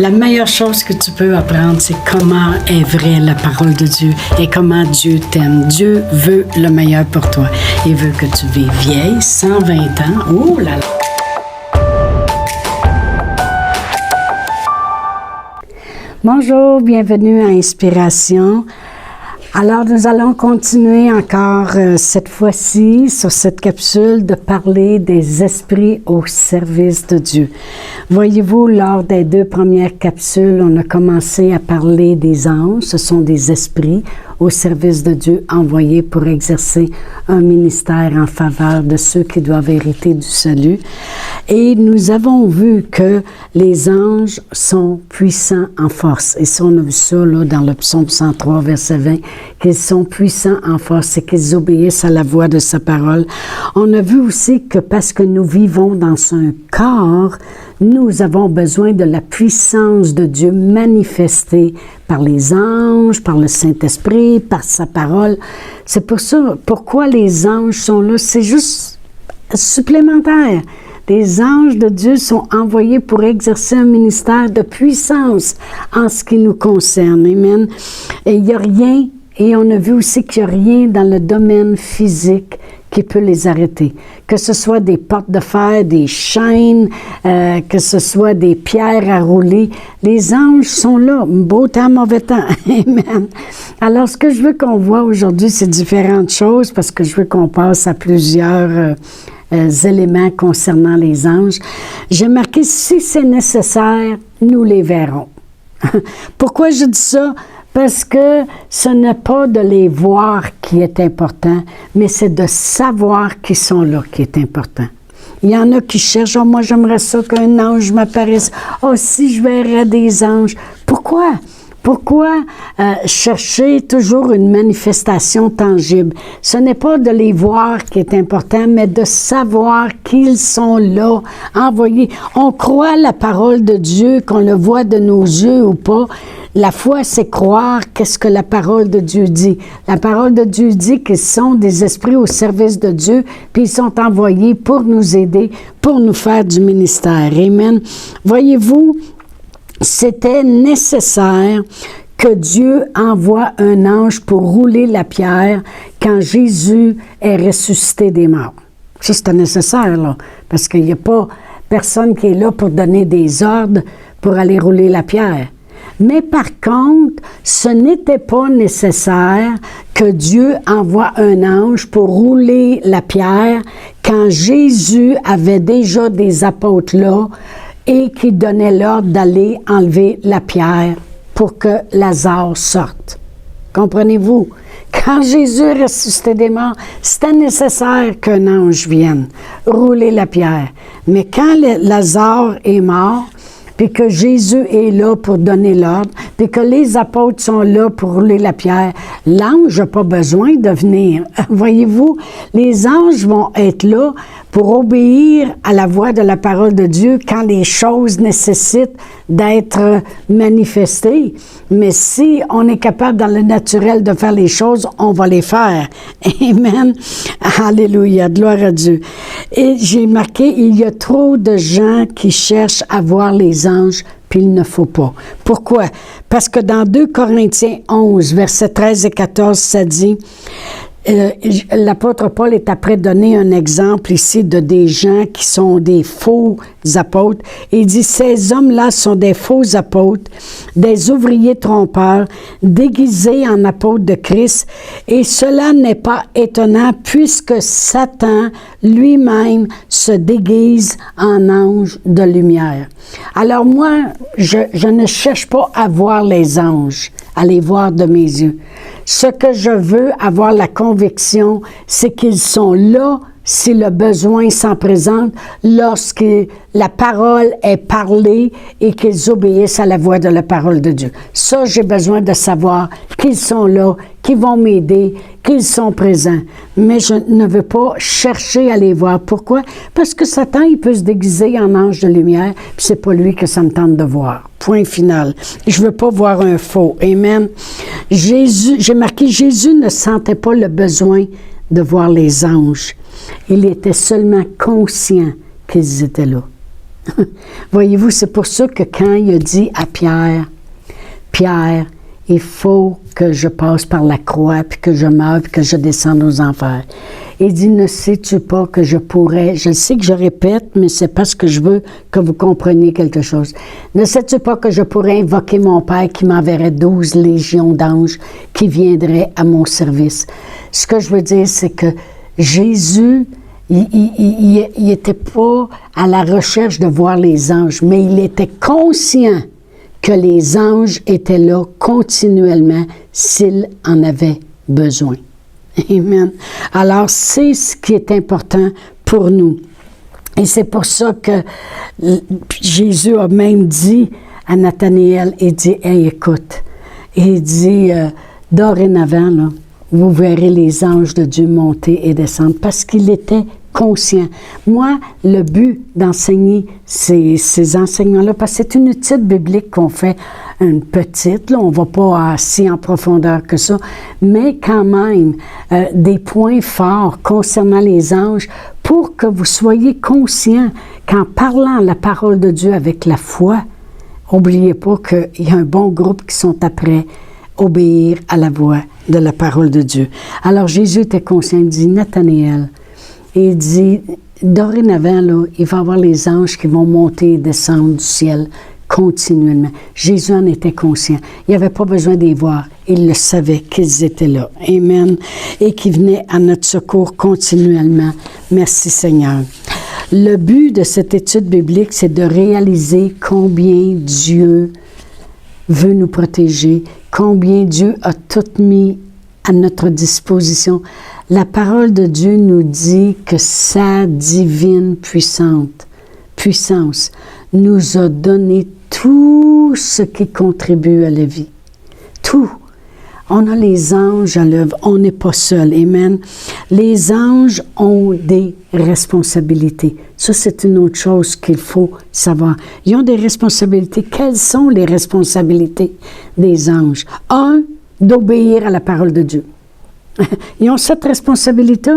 La meilleure chose que tu peux apprendre, c'est comment est vraie la parole de Dieu et comment Dieu t'aime. Dieu veut le meilleur pour toi. Il veut que tu vives vieille, 120 ans. Oh là là! Bonjour, bienvenue à Inspiration. Alors, nous allons continuer encore cette fois-ci, sur cette capsule, de parler des esprits au service de Dieu. Voyez-vous, lors des 2 premières capsules, on a commencé à parler des anges. Ce sont des esprits au service de Dieu envoyés pour exercer un ministère en faveur de ceux qui doivent hériter du salut. Et nous avons vu que les anges sont puissants en force. Et ça, on a vu ça là, dans le psaume 103, verset 20, qu'ils sont puissants en force et qu'ils obéissent à la voix de sa parole. On a vu aussi que parce que nous vivons dans un corps, nous avons besoin de la puissance de Dieu manifestée par les anges, par le Saint-Esprit, par sa parole. C'est pour ça, pourquoi les anges sont là, c'est juste supplémentaire. Les anges de Dieu sont envoyés pour exercer un ministère de puissance en ce qui nous concerne. Amen. Et il n'y a rien, et on a vu aussi qu'il n'y a rien dans le domaine physique qui peut les arrêter. Que ce soit des portes de fer, des chaînes, que ce soit des pierres à rouler, les anges sont là, beau temps, mauvais temps. Amen. Alors, ce que je veux qu'on voit aujourd'hui, c'est différentes choses, parce que je veux qu'on passe à plusieurs éléments concernant les anges. J'ai marqué, si c'est nécessaire, nous les verrons. Pourquoi je dis ça? Parce que ce n'est pas de les voir qui est important, mais c'est de savoir qu'ils sont là qui est important. Il y en a qui cherchent, oh, moi j'aimerais ça qu'un ange m'apparaisse. Oh, si je verrais des anges. Pourquoi? Pourquoi chercher toujours une manifestation tangible? Ce n'est pas de les voir qui est important, mais de savoir qu'ils sont là, envoyés. On croit la parole de Dieu, qu'on le voit de nos yeux ou pas. La foi, c'est croire qu'est-ce que la parole de Dieu dit. La parole de Dieu dit qu'ils sont des esprits au service de Dieu, puis ils sont envoyés pour nous aider, pour nous faire du ministère. Amen. Voyez-vous, c'était nécessaire que Dieu envoie un ange pour rouler la pierre quand Jésus est ressuscité des morts. Ça, c'était nécessaire, là, parce qu'il n'y a pas personne qui est là pour donner des ordres pour aller rouler la pierre. Mais par contre, ce n'était pas nécessaire que Dieu envoie un ange pour rouler la pierre quand Jésus avait déjà des apôtres là et qui donnait l'ordre d'aller enlever la pierre pour que Lazare sorte. Comprenez-vous? Quand Jésus est ressuscité des morts, c'était nécessaire qu'un ange vienne rouler la pierre. Mais quand Lazare est mort, puis que Jésus est là pour donner l'ordre, puis que les apôtres sont là pour rouler la pierre, l'ange n'a pas besoin de venir. Voyez-vous, les anges vont être là pour obéir à la voix de la parole de Dieu quand les choses nécessitent d'être manifestées. Mais si on est capable dans le naturel de faire les choses, on va les faire. Amen. Alléluia. Gloire à Dieu. Et j'ai marqué, il y a trop de gens qui cherchent à voir les anges, puis il ne faut pas. Pourquoi? Parce que dans 2 Corinthiens 11, versets 13 et 14, ça dit... l'apôtre Paul est après donné un exemple ici de des gens qui sont des faux apôtres. Il dit, ces hommes-là sont des faux apôtres, des ouvriers trompeurs, déguisés en apôtres de Christ. Et cela n'est pas étonnant puisque Satan lui-même se déguise en ange de lumière. Alors moi, je ne cherche pas à voir les anges, à les voir de mes yeux. Ce que je veux avoir la conviction, c'est qu'ils sont là si le besoin s'en présente, lorsque la parole est parlée et qu'ils obéissent à la voix de la parole de Dieu. Ça, j'ai besoin de savoir qu'ils sont là, qu'ils vont m'aider, qu'ils sont présents. Mais je ne veux pas chercher à les voir. Pourquoi? Parce que Satan, il peut se déguiser en ange de lumière, puis c'est pas lui que ça me tente de voir. Point final. Je veux pas voir un faux. Amen. J'ai marqué, Jésus ne sentait pas le besoin de voir les anges. Il était seulement conscient qu'ils étaient là. Voyez-vous, c'est pour ça que quand il a dit à Pierre, Pierre, il faut que je passe par la croix, puis que je meure, puis que je descende aux enfers. Il dit, ne sais-tu pas que je pourrais, je sais que je répète, mais c'est parce que je veux que vous compreniez quelque chose. Ne sais-tu pas que je pourrais invoquer mon Père qui m'enverrait 12 légions d'anges qui viendraient à mon service? Ce que je veux dire, c'est que Jésus, il n'était pas à la recherche de voir les anges, mais il était conscient que les anges étaient là continuellement s'il en avait besoin. Amen. Alors, c'est ce qui est important pour nous. Et c'est pour ça que Jésus a même dit à Nathanaël, il dit, « Hey, écoute, il dit, dorénavant, là, vous verrez les anges de Dieu monter et descendre. » Parce qu'il était conscient. Moi, le but d'enseigner ces enseignements-là, parce que c'est une étude biblique qu'on fait, une petite, là, on ne va pas assez en profondeur que ça, mais quand même, des points forts concernant les anges pour que vous soyez conscient qu'en parlant la parole de Dieu avec la foi, n'oubliez pas qu'il y a un bon groupe qui sont après obéir à la voix de la parole de Dieu. Alors Jésus était conscient, il dit, Nathanaël, il dit, dorénavant, là, il va y avoir les anges qui vont monter et descendre du ciel continuellement. Jésus en était conscient. Il n'y avait pas besoin d'y voir. Il le savait qu'ils étaient là. Amen. Et qui venaient à notre secours continuellement. Merci Seigneur. Le but de cette étude biblique, c'est de réaliser combien Dieu veut nous protéger, combien Dieu a tout mis à notre disposition. La parole de Dieu nous dit que sa divine puissance nous a donné tout ce qui contribue à la vie. Tout. On a les anges à l'œuvre. On n'est pas seul. Amen. Les anges ont des responsabilités. Ça, c'est une autre chose qu'il faut savoir. Ils ont des responsabilités. Quelles sont les responsabilités des anges? Un, d'obéir à la parole de Dieu. Ils ont cette responsabilité.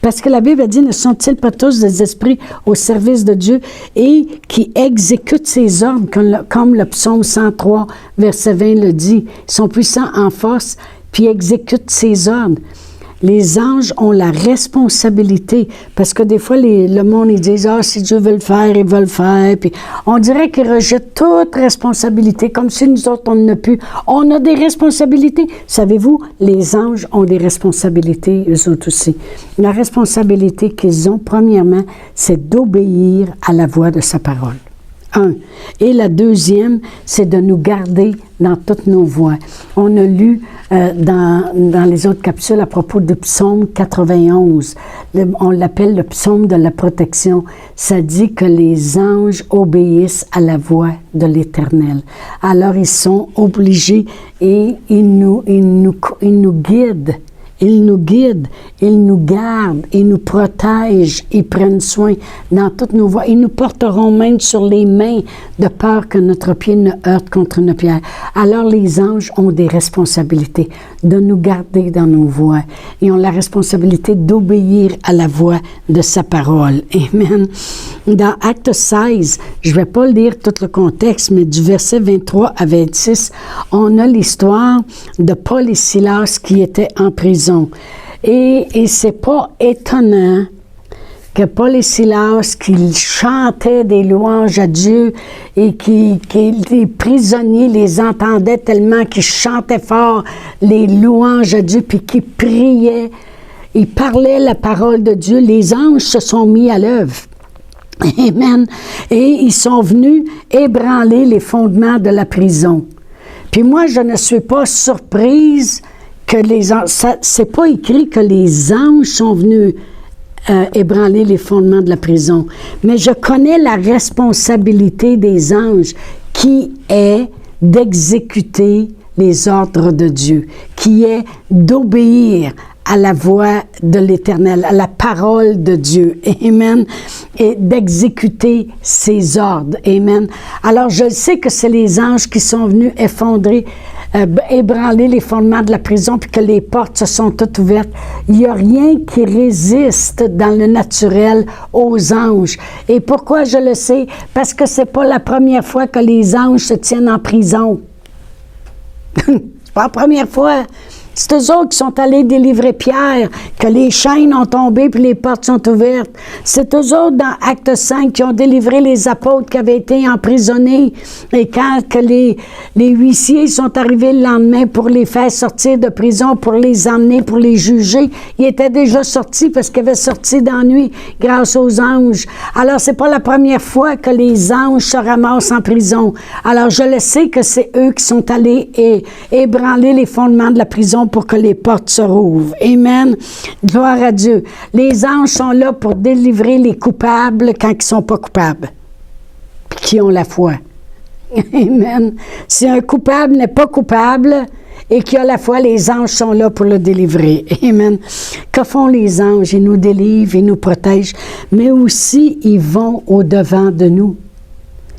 Parce que la Bible a dit, ne sont-ils pas tous des esprits au service de Dieu et qui exécutent ses ordres, comme le psaume 103, verset 20 le dit. Ils sont puissants en force, puis exécutent ses ordres. Les anges ont la responsabilité, parce que des fois, le monde, ils disent, « Ah, si Dieu veut le faire, il va le faire. » Puis on dirait qu'ils rejettent toute responsabilité, comme si nous autres, on n'a plus. On a des responsabilités. Savez-vous, les anges ont des responsabilités, eux autres aussi. La responsabilité qu'ils ont, premièrement, c'est d'obéir à la voix de sa parole. Et la deuxième, c'est de nous garder dans toutes nos voies. On a lu dans les autres capsules à propos du psaume 91. On l'appelle le psaume de la protection. Ça dit que les anges obéissent à la voix de l'Éternel. Alors, ils sont obligés et ils nous guident. Ils nous guident, ils nous gardent, ils nous protègent, ils prennent soin dans toutes nos voies. Ils nous porteront même sur les mains de peur que notre pied ne heurte contre une pierre. Alors les anges ont des responsabilités de nous garder dans nos voies. Ils ont la responsabilité d'obéir à la voix de sa parole. Amen. Dans Acte 16, je ne vais pas lire tout le contexte, mais du verset 23 à 26, on a l'histoire de Paul et Silas qui étaient en prison. Et c'est pas étonnant que Paul et Silas, qui chantaient des louanges à Dieu et que les prisonniers les entendaient tellement qu'ils chantaient fort les louanges à Dieu puis qu'ils priaient, ils parlaient la parole de Dieu, les anges se sont mis à l'œuvre. Amen. Et ils sont venus ébranler les fondements de la prison. Puis moi, je ne suis pas surprise que les anges, c'est pas écrit que les anges sont venus ébranler les fondements de la prison, mais je connais la responsabilité des anges qui est d'exécuter les ordres de Dieu, qui est d'obéir à la voix de l'Éternel, à la parole de Dieu. Amen. Et d'exécuter ses ordres. Amen. Alors, je sais que c'est les anges qui sont venus effondrer, ébranler les fondements de la prison, puis que les portes se sont toutes ouvertes. Il n'y a rien qui résiste dans le naturel aux anges. Et pourquoi je le sais? Parce que c'est pas la première fois que les anges se tiennent en prison. C'est pas la première fois. C'est eux autres qui sont allés délivrer Pierre, que les chaînes ont tombé puis les portes sont ouvertes. C'est eux autres, dans Acte 5, qui ont délivré les apôtres qui avaient été emprisonnés. Et quand que les huissiers sont arrivés le lendemain pour les faire sortir de prison, pour les emmener, pour les juger, ils étaient déjà sortis parce qu'ils avaient sorti d'ennui grâce aux anges. Alors, c'est pas la première fois que les anges se ramassent en prison. Alors, je le sais que c'est eux qui sont allés ébranler les fondements de la prison pour que les portes se rouvrent. Amen. Gloire à Dieu. Les anges sont là pour délivrer les coupables quand ils ne sont pas coupables, puis qui ont la foi. Amen. Si un coupable n'est pas coupable et qui a la foi, les anges sont là pour le délivrer. Amen. Que font les anges? Ils nous délivrent, ils nous protègent, mais aussi ils vont au-devant de nous.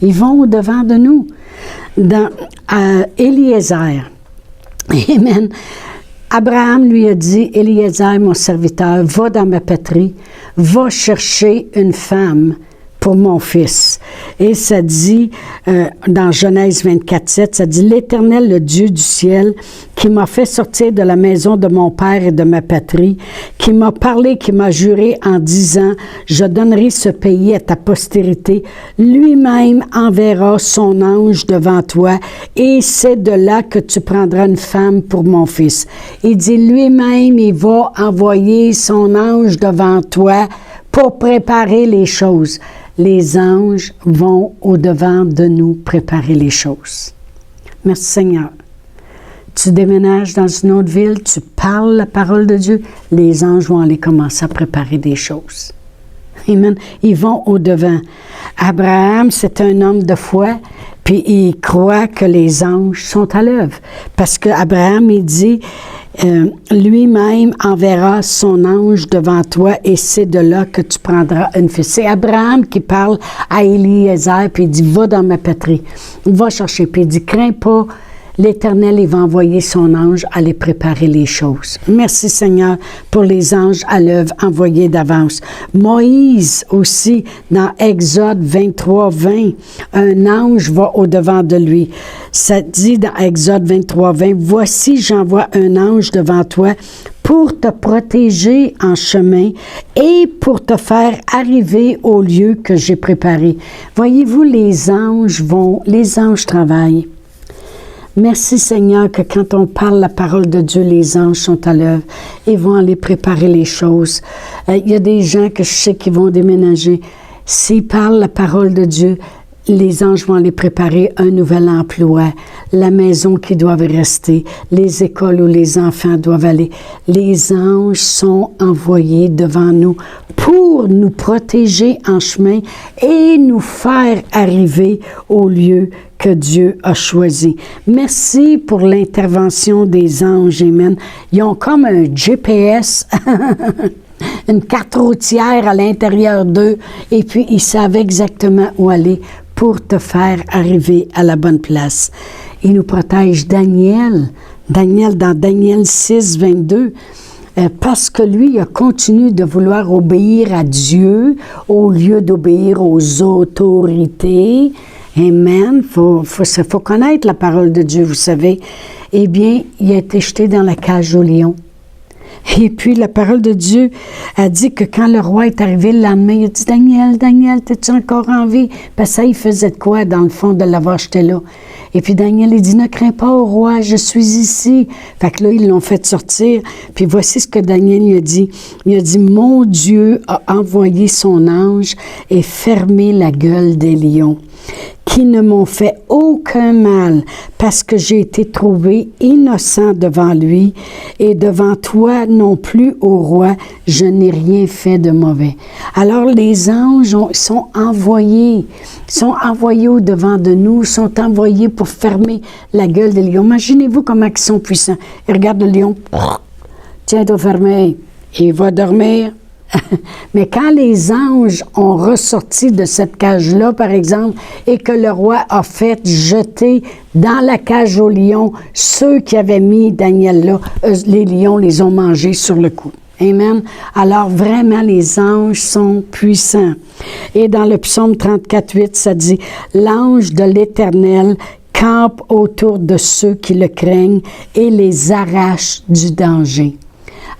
Ils vont au-devant de nous. Dans Éliézer. Amen. Abraham lui a dit, Eliezer, mon serviteur, va dans ma patrie, va chercher une femme pour mon fils. Et ça dit, dans Genèse 24:7, ça dit, l'Éternel, le Dieu du ciel, qui m'a fait sortir de la maison de mon père et de ma patrie, qui m'a parlé, qui m'a juré en disant, je donnerai ce pays à ta postérité, lui-même enverra son ange devant toi, et c'est de là que tu prendras une femme pour mon fils. Il dit, lui-même, il va envoyer son ange devant toi pour préparer les choses. Les anges vont au-devant de nous préparer les choses. Merci Seigneur. Tu déménages dans une autre ville, tu parles la parole de Dieu, les anges vont aller commencer à préparer des choses. Amen. Ils vont au-devant. Abraham, c'est un homme de foi, puis il croit que les anges sont à l'œuvre. Parce qu'Abraham, il dit, lui-même enverra son ange devant toi et c'est de là que tu prendras une fille. C'est Abraham qui parle à Eliezer, puis il dit, va dans ma patrie, va chercher, puis il dit, crains pas, l'Éternel, il va envoyer son ange aller préparer les choses. Merci Seigneur pour les anges à l'œuvre envoyés d'avance. Moïse aussi, dans Exode 23:20, un ange va au-devant de lui. Ça dit dans Exode 23:20, « Voici, j'envoie un ange devant toi pour te protéger en chemin et pour te faire arriver au lieu que j'ai préparé. » Voyez-vous, les anges travaillent. Merci Seigneur que quand on parle la parole de Dieu, les anges sont à l'œuvre et vont aller préparer les choses. Il y a des gens que je sais qui vont déménager. S'ils parlent la parole de Dieu, les anges vont aller préparer un nouvel emploi, la maison qui doit rester, les écoles où les enfants doivent aller. Les anges sont envoyés devant nous pour nous protéger en chemin et nous faire arriver au lieu que Dieu a choisi. Merci pour l'intervention des anges, amen. Ils ont comme un GPS, une carte routière à l'intérieur d'eux, et puis ils savent exactement où aller pour te faire arriver à la bonne place. Il nous protège Daniel dans Daniel 6:22, parce que lui, il a continué de vouloir obéir à Dieu au lieu d'obéir aux autorités. Amen. Faut connaître la parole de Dieu, vous savez. Eh bien, il a été jeté dans la cage au lion. Et puis, la parole de Dieu a dit que quand le roi est arrivé le lendemain, il a dit, Daniel, t'es-tu encore en vie? Parce que ça, il faisait de quoi, dans le fond, de l'avoir jeté là? Et puis, Daniel, il dit, ne crains pas, ô roi, je suis ici. Fait que là, ils l'ont fait sortir. Puis, voici ce que Daniel lui a dit. Il a dit, mon Dieu a envoyé son ange et fermé la gueule des lions, qui ne m'ont fait aucun mal, parce que j'ai été trouvé innocent devant lui, et devant toi non plus, ô roi, je n'ai rien fait de mauvais. Alors les anges sont envoyés au-devant de nous, sont envoyés pour fermer la gueule des lions. Imaginez-vous comment ils sont puissants. Et regarde le lion, tiens-toi fermé, il va dormir. Mais quand les anges ont ressorti de cette cage-là, par exemple, et que le roi a fait jeter dans la cage aux lions ceux qui avaient mis Daniel là, les lions les ont mangés sur le coup. Amen. Alors vraiment, les anges sont puissants. Et dans le psaume 34:8, ça dit « L'ange de l'Éternel campe autour de ceux qui le craignent et les arrache du danger. »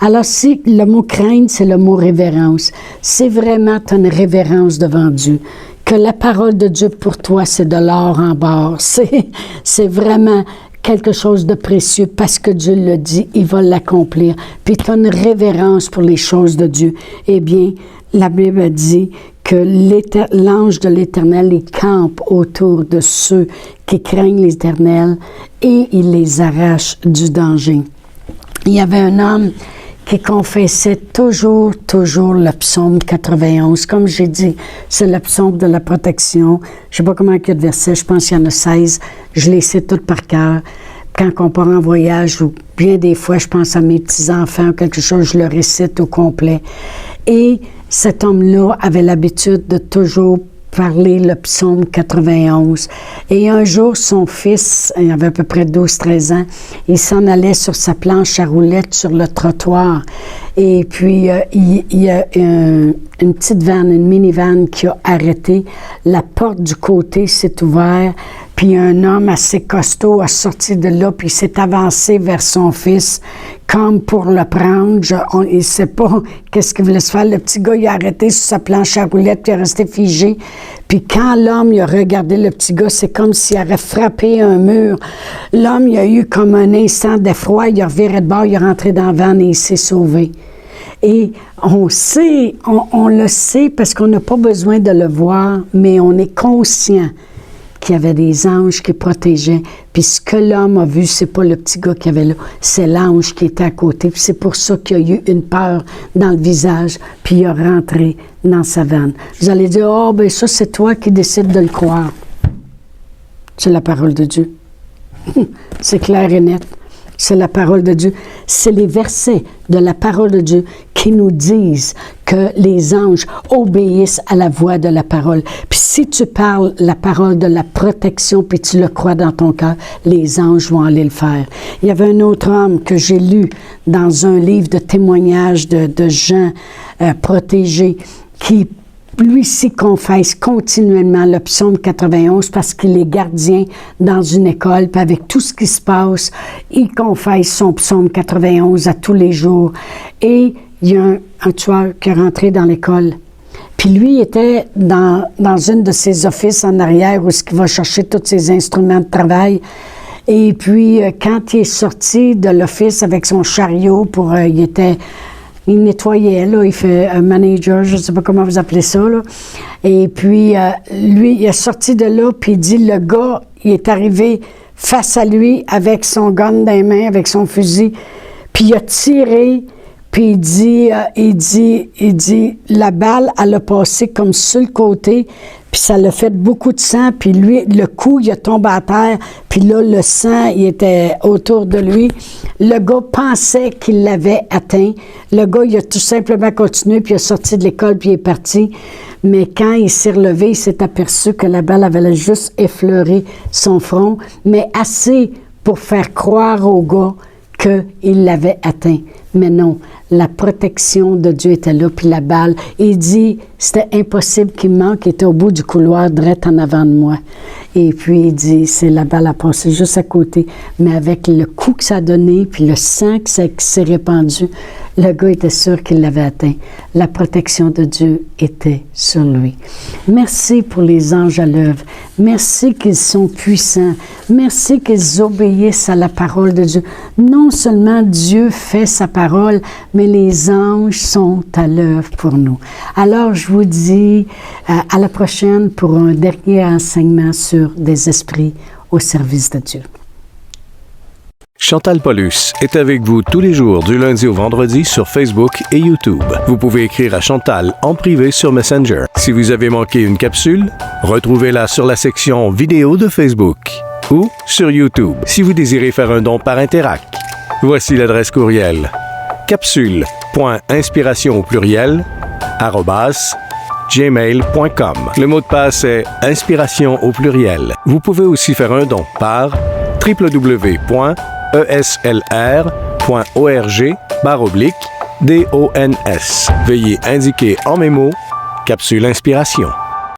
Alors, si le mot craindre, c'est le mot révérence. C'est vraiment une révérence devant Dieu. Que la parole de Dieu pour toi, c'est de l'or en barre. C'est vraiment quelque chose de précieux parce que Dieu le dit, il va l'accomplir. Puis tu as une révérence pour les choses de Dieu. Eh bien, la Bible dit que l'ange de l'Éternel, il campe autour de ceux qui craignent l'Éternel et il les arrache du danger. Il y avait un homme qui confessait toujours le psaume 91. Comme j'ai dit, c'est le psaume de la protection. Je ne sais pas comment il y a de versets, je pense qu'il y en a 16. Je les sais toutes par cœur. Quand on part en voyage, ou bien des fois, je pense à mes petits-enfants ou quelque chose, je le récite au complet. Et cet homme-là avait l'habitude de toujours parler le psaume 91. Et un jour, son fils, il avait à peu près 12-13 ans, il s'en allait sur sa planche à roulettes sur le trottoir. Et puis, il y a une petite vanne, une minivan qui a arrêté. La porte du côté s'est ouverte. Puis un homme assez costaud a sorti de là, puis il s'est avancé vers son fils, comme pour le prendre. Il ne sait pas qu'est-ce qu'il voulait se faire. Le petit gars, il a arrêté sur sa planche à roulettes, puis il est resté figé. Puis quand l'homme, il a regardé le petit gars, c'est comme s'il avait frappé un mur. L'homme, il a eu comme un instant d'effroi, il a reviré de bord, il est rentré dans la vanne et il s'est sauvé. Et on sait, on le sait parce qu'on n'a pas besoin de le voir, mais on est conscient qu'il y avait des anges qui protégeaient. Puis ce que l'homme a vu, c'est pas le petit gars qui avait là, c'est l'ange qui était à côté. Puis c'est pour ça qu'il y a eu une peur dans le visage, puis il a rentré dans sa vanne. Vous allez dire, oh, ben ça, c'est toi qui décides de le croire. C'est la parole de Dieu. C'est clair et net. C'est la parole de Dieu. C'est les versets de la parole de Dieu qui nous disent que les anges obéissent à la voix de la parole. Puis si tu parles la parole de la protection, puis tu le crois dans ton cœur, les anges vont aller le faire. Il y avait un autre homme que j'ai lu dans un livre de témoignages de gens protégés qui lui-ci confesse continuellement le psaume 91 parce qu'il est gardien dans une école, puis avec tout ce qui se passe, il confesse son psaume 91 à tous les jours. Et il y a un tueur qui est rentré dans l'école. Puis lui était dans une de ses offices en arrière où il va chercher tous ses instruments de travail. Et puis, quand il est sorti de l'office avec son chariot il nettoyait, là, il fait un manager, je ne sais pas comment vous appelez ça, là. Et puis, lui, il est sorti de là, puis il dit, le gars, il est arrivé face à lui avec son gun dans les mains, avec son fusil, puis il a tiré, puis il dit, la balle, elle a passé comme sur le côté, puis ça l'a fait beaucoup de sang, puis lui, le coup, il a tombé à terre, puis là, le sang, il était autour de lui. Le gars pensait qu'il l'avait atteint. Le gars, il a tout simplement continué, puis il est sorti de l'école, puis il est parti. Mais quand il s'est relevé, il s'est aperçu que la balle avait juste effleuré son front, mais assez pour faire croire au gars qu'il l'avait atteint. Mais non, la protection de Dieu était là, puis la balle. Il dit, c'était impossible qu'il manque, il était au bout du couloir, direct en avant de moi. Et puis il dit, c'est la balle a passé juste à côté. Mais avec le coup que ça a donné, puis le sang qui s'est répandu, le gars était sûr qu'il l'avait atteint. La protection de Dieu était sur lui. Merci pour les anges à l'œuvre. Merci qu'ils sont puissants. Merci qu'ils obéissent à la parole de Dieu. Non seulement Dieu fait sa parole, mais les anges sont à l'œuvre pour nous. Alors, je vous dis à la prochaine pour un dernier enseignement sur des esprits au service de Dieu. Chantal Paulus est avec vous tous les jours du lundi au vendredi sur Facebook et YouTube. Vous pouvez écrire à Chantal en privé sur Messenger. Si vous avez manqué une capsule, retrouvez-la sur la section vidéo de Facebook ou sur YouTube si vous désirez faire un don par Interac. Voici l'adresse courriel capsule.inspiration au pluriel @gmail.com. Le mot de passe est inspiration au pluriel. Vous pouvez aussi faire un don par www.eslr.org/dons. Veuillez indiquer en mémo Capsule Inspiration.